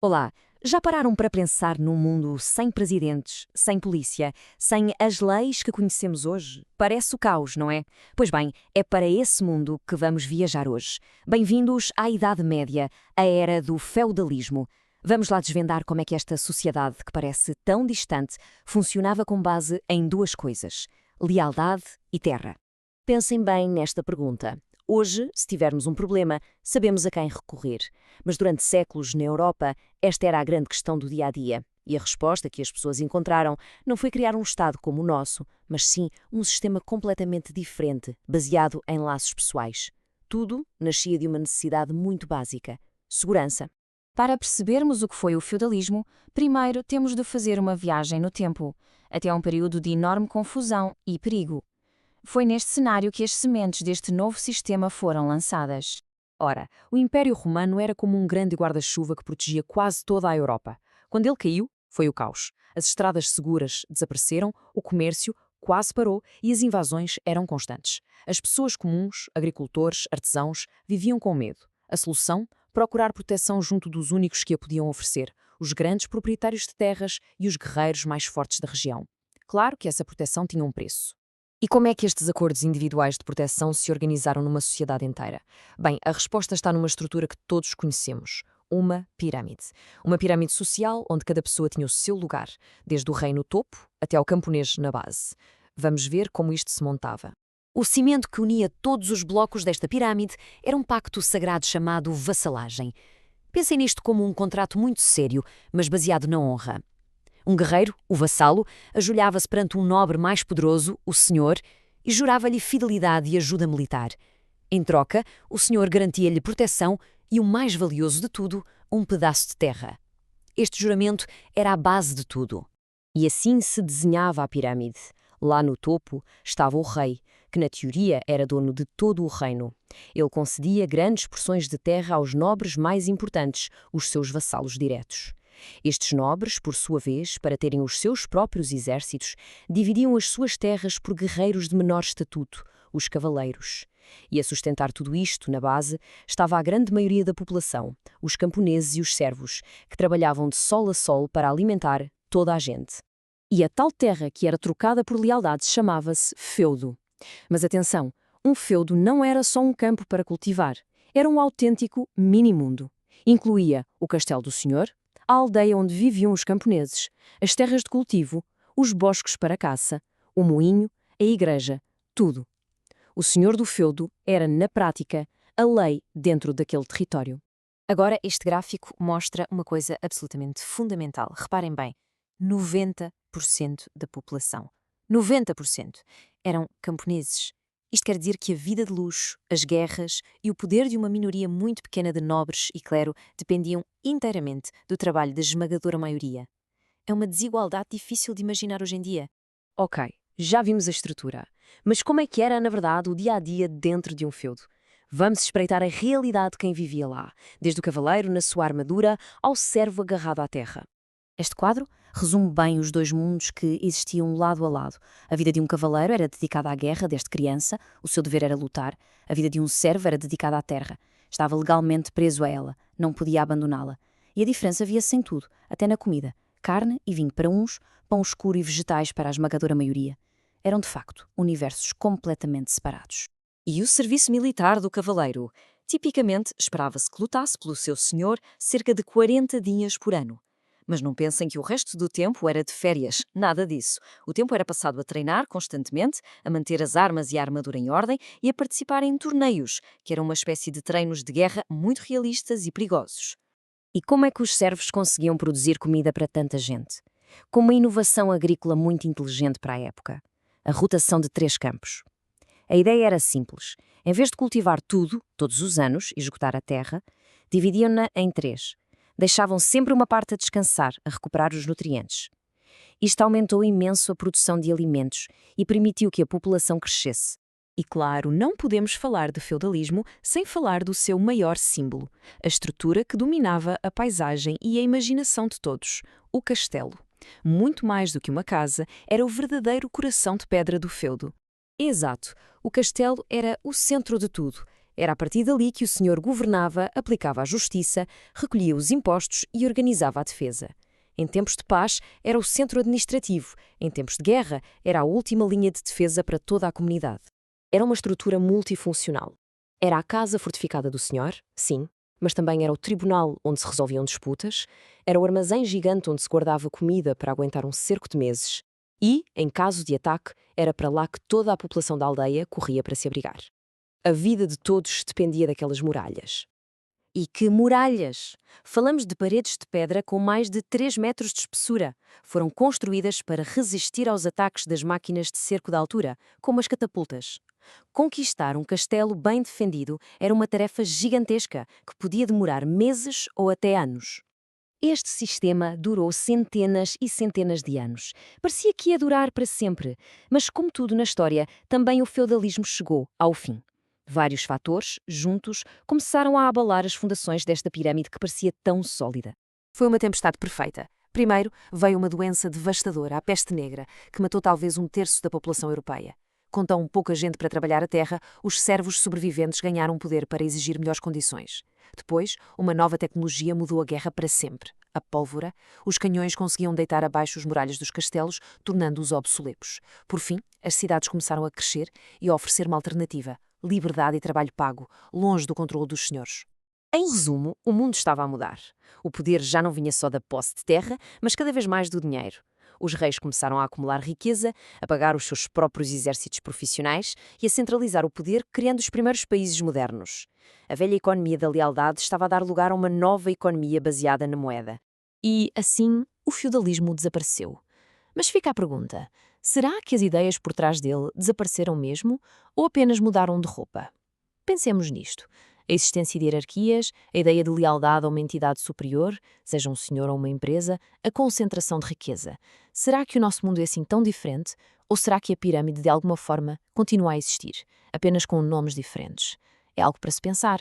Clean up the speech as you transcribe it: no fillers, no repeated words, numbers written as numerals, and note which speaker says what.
Speaker 1: Olá, já pararam para pensar num mundo sem presidentes, sem polícia, sem as leis que conhecemos hoje? Parece o caos, não é? Pois bem, é para esse mundo que vamos viajar hoje. Bem-vindos à Idade Média, a era do feudalismo. Vamos lá desvendar como é que esta sociedade, que parece tão distante, funcionava com base em duas coisas: lealdade e terra. Pensem bem nesta pergunta. Hoje, se tivermos um problema, sabemos a quem recorrer. Mas durante séculos, na Europa, esta era a grande questão do dia-a-dia. E a resposta que as pessoas encontraram não foi criar um Estado como o nosso, mas sim um sistema completamente diferente, baseado em laços pessoais. Tudo nascia de uma necessidade muito básica: segurança.
Speaker 2: Para percebermos o que foi o feudalismo, primeiro temos de fazer uma viagem no tempo, até um período de enorme confusão e perigo. Foi neste cenário que as sementes deste novo sistema foram lançadas.
Speaker 1: Ora, o Império Romano era como um grande guarda-chuva que protegia quase toda a Europa. Quando ele caiu, foi o caos. As estradas seguras desapareceram, o comércio quase parou e as invasões eram constantes. As pessoas comuns, agricultores, artesãos, viviam com medo. A solução? Procurar proteção junto dos únicos que a podiam oferecer: os grandes proprietários de terras e os guerreiros mais fortes da região. Claro que essa proteção tinha um preço. E como é que estes acordos individuais de proteção se organizaram numa sociedade inteira? Bem, a resposta está numa estrutura que todos conhecemos: uma pirâmide. Uma pirâmide social onde cada pessoa tinha o seu lugar, desde o rei no topo até ao camponês na base. Vamos ver como isto se montava. O cimento que unia todos os blocos desta pirâmide era um pacto sagrado chamado vassalagem. Pensem nisto como um contrato muito sério, mas baseado na honra. Um guerreiro, o vassalo, ajoelhava-se perante um nobre mais poderoso, o senhor, e jurava-lhe fidelidade e ajuda militar. Em troca, o senhor garantia-lhe proteção e, o mais valioso de tudo, um pedaço de terra. Este juramento era a base de tudo. E assim se desenhava a pirâmide. Lá no topo estava o rei, que na teoria era dono de todo o reino. Ele concedia grandes porções de terra aos nobres mais importantes, os seus vassalos diretos. Estes nobres, por sua vez, para terem os seus próprios exércitos, dividiam as suas terras por guerreiros de menor estatuto, os cavaleiros. E a sustentar tudo isto, na base, estava a grande maioria da população, os camponeses e os servos, que trabalhavam de sol a sol para alimentar toda a gente. E a tal terra que era trocada por lealdade chamava-se feudo. Mas atenção, um feudo não era só um campo para cultivar, era um autêntico mini-mundo. Incluía o castelo do senhor, a aldeia onde viviam os camponeses, as terras de cultivo, os bosques para caça, o moinho, a igreja, tudo. O senhor do feudo era, na prática, a lei dentro daquele território.
Speaker 2: Agora, este gráfico mostra uma coisa absolutamente fundamental. Reparem bem, 90% da população, 90% eram camponeses. Isto quer dizer que a vida de luxo, as guerras e o poder de uma minoria muito pequena de nobres e clero dependiam inteiramente do trabalho da esmagadora maioria. É uma desigualdade difícil de imaginar hoje em dia.
Speaker 1: Ok, já vimos a estrutura. Mas como é que era, na verdade, o dia-a-dia dentro de um feudo? Vamos espreitar a realidade de quem vivia lá, desde o cavaleiro na sua armadura ao servo agarrado à terra. Este quadro resume bem os dois mundos que existiam lado a lado. A vida de um cavaleiro era dedicada à guerra desde criança, o seu dever era lutar. A vida de um servo era dedicada à terra. Estava legalmente preso a ela, não podia abandoná-la. E a diferença via-se em tudo, até na comida: carne e vinho para uns, pão escuro e vegetais para a esmagadora maioria. Eram, de facto, universos completamente separados. E o serviço militar do cavaleiro? Tipicamente, esperava-se que lutasse pelo seu senhor cerca de 40 dias por ano. Mas não pensem que o resto do tempo era de férias, nada disso. O tempo era passado a treinar constantemente, a manter as armas e a armadura em ordem e a participar em torneios, que eram uma espécie de treinos de guerra muito realistas e perigosos. E como é que os servos conseguiam produzir comida para tanta gente? Com uma inovação agrícola muito inteligente para a época: a rotação de 3 campos. A ideia era simples. Em vez de cultivar tudo, todos os anos, e esgotar a terra, dividiam-na em 3. Deixavam sempre uma parte a descansar, a recuperar os nutrientes. Isto aumentou imenso a produção de alimentos e permitiu que a população crescesse. E claro, não podemos falar de feudalismo sem falar do seu maior símbolo, a estrutura que dominava a paisagem e a imaginação de todos: o castelo. Muito mais do que uma casa, era o verdadeiro coração de pedra do feudo. Exato, o castelo era o centro de tudo. Era a partir dali que o senhor governava, aplicava a justiça, recolhia os impostos e organizava a defesa. Em tempos de paz, era o centro administrativo. Em tempos de guerra, era a última linha de defesa para toda a comunidade. Era uma estrutura multifuncional. Era a casa fortificada do senhor, sim, mas também era o tribunal onde se resolviam disputas, era o armazém gigante onde se guardava comida para aguentar um cerco de meses e, em caso de ataque, era para lá que toda a população da aldeia corria para se abrigar. A vida de todos dependia daquelas muralhas. E que muralhas! Falamos de paredes de pedra com mais de 3 metros de espessura. Foram construídas para resistir aos ataques das máquinas de cerco da altura, como as catapultas. Conquistar um castelo bem defendido era uma tarefa gigantesca que podia demorar meses ou até anos. Este sistema durou centenas e centenas de anos. Parecia que ia durar para sempre, mas como tudo na história, também o feudalismo chegou ao fim. Vários fatores, juntos, começaram a abalar as fundações desta pirâmide que parecia tão sólida.
Speaker 2: Foi uma tempestade perfeita. Primeiro, veio uma doença devastadora, a peste negra, que matou talvez 1/3 da população europeia. Com tão pouca gente para trabalhar a terra, os servos sobreviventes ganharam poder para exigir melhores condições. Depois, uma nova tecnologia mudou a guerra para sempre. A pólvora, os canhões conseguiam deitar abaixo as muralhas dos castelos, tornando-os obsoletos. Por fim, as cidades começaram a crescer e a oferecer uma alternativa: liberdade e trabalho pago, longe do controle dos senhores.
Speaker 1: Em resumo, o mundo estava a mudar. O poder já não vinha só da posse de terra, mas cada vez mais do dinheiro. Os reis começaram a acumular riqueza, a pagar os seus próprios exércitos profissionais e a centralizar o poder, criando os primeiros países modernos. A velha economia da lealdade estava a dar lugar a uma nova economia baseada na moeda. E, assim, o feudalismo desapareceu. Mas fica a pergunta: será que as ideias por trás dele desapareceram mesmo ou apenas mudaram de roupa? Pensemos nisto. A existência de hierarquias, a ideia de lealdade a uma entidade superior, seja um senhor ou uma empresa, a concentração de riqueza. Será que o nosso mundo é assim tão diferente? Ou será que a pirâmide, de alguma forma, continua a existir, apenas com nomes diferentes? É algo para se pensar.